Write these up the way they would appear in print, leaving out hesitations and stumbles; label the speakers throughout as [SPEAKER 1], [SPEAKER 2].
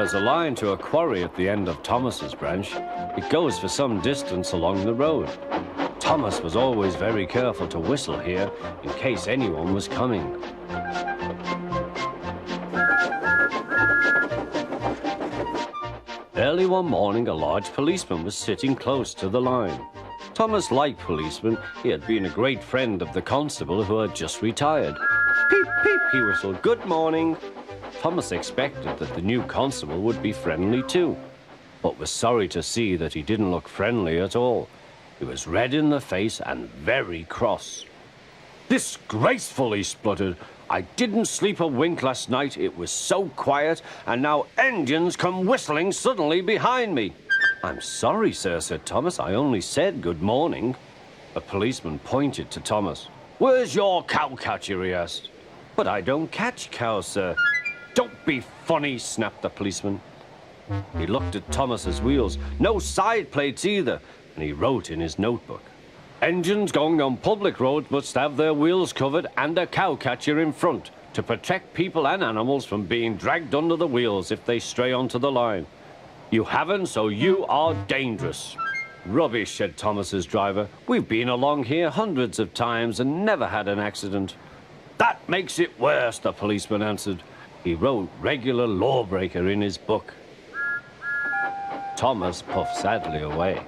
[SPEAKER 1] There's a line to a quarry at the end of Thomas's branch. It goes for some distance along the road. Thomas was always very careful to whistle here in case anyone was coming. Early one morning, a large policeman was sitting close to the line. Thomas liked policemen. He had been a great friend of the constable who had just retired. Peep, peep, he whistled, "Good morning." Thomas expected that the new constable would be friendly too, but was sorry to see that he didn't look friendly at all. He was red in the face and very cross. "Disgraceful," he spluttered. "I didn't sleep a wink last night. It was so quiet, and now engines come whistling suddenly behind me." "I'm sorry, sir," said Thomas. "I only said good morning." A policeman pointed to Thomas. "Where's your cowcatcher?" he asked. "But I don't catch cows, sir." "Don't be funny," snapped the policeman. He looked at Thomas's wheels. No side plates either, and he wrote in his notebook, "Engines going on public roads must have their wheels covered and a cowcatcher in front to protect people and animals from being dragged under the wheels if they stray onto the line. You haven't, so you are dangerous." "Rubbish," said Thomas's driver. "We've been along here hundreds of times and never had an accident." "That makes it worse," the policeman answered. He wrote "regular lawbreaker" in his book. Thomas puffed sadly away.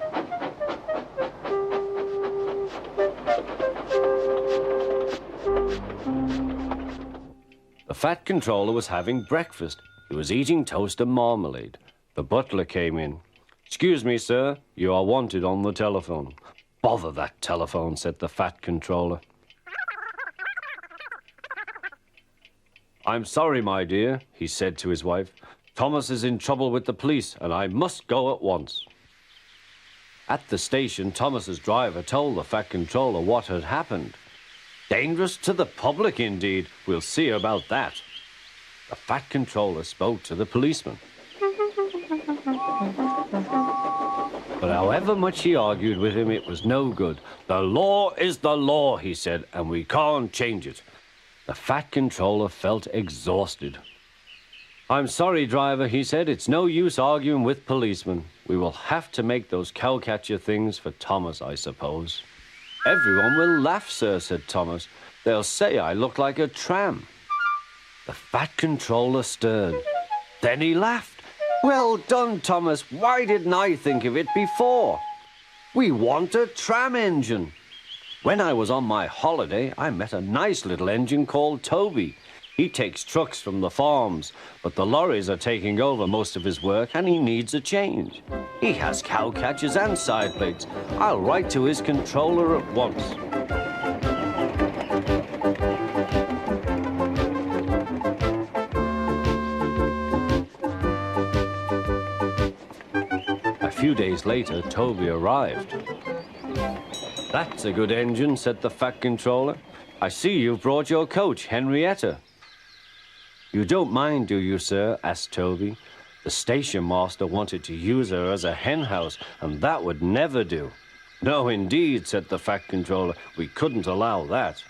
[SPEAKER 1] The fat controller was having breakfast. He was eating toast and marmalade. The butler came in. "Excuse me, sir, you are wanted on the telephone." "Bother that telephone," said the fat controller. "I'm sorry, my dear," he said to his wife. "Thomas is in trouble with the police, and I must go at once." At the station, Thomas's driver told the fat controller what had happened. "Dangerous to the public, indeed. We'll see about that." The fat controller spoke to the policeman. But however much he argued with him, it was no good. "The law is the law," he said, "and we can't change it." The fat controller felt exhausted. "I'm sorry, driver," he said. "It's no use arguing with policemen. We will have to make those cowcatcher things for Thomas, I suppose." "Everyone will laugh, sir," said Thomas. "They'll say I look like a tram." The fat controller stirred. Then he laughed. "Well done, Thomas. Why didn't I think of it before? We want a tram engine. When I was on my holiday, I met a nice little engine called Toby. He takes trucks from the farms, but the lorries are taking over most of his work and he needs a change. He has cowcatchers and side plates. I'll write to his controller at once." A few days later, Toby arrived. "That's a good engine," said the fat controller. "I see you've brought your coach, Henrietta." "You don't mind, do you, sir?" asked Toby. "The station master wanted to use her as a hen house, and that would never do." "No, indeed," said the fat controller. "We couldn't allow that."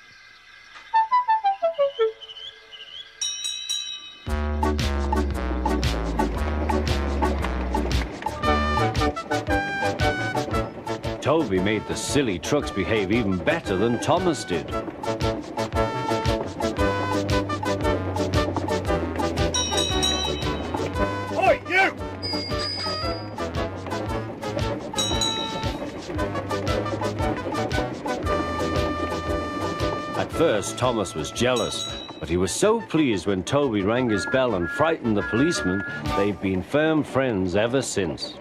[SPEAKER 1] Toby made the silly trucks behave even better than Thomas did.
[SPEAKER 2] Oi, you!
[SPEAKER 1] At first, Thomas was jealous, but he was so pleased when Toby rang his bell and frightened the policeman, they've been firm friends ever since.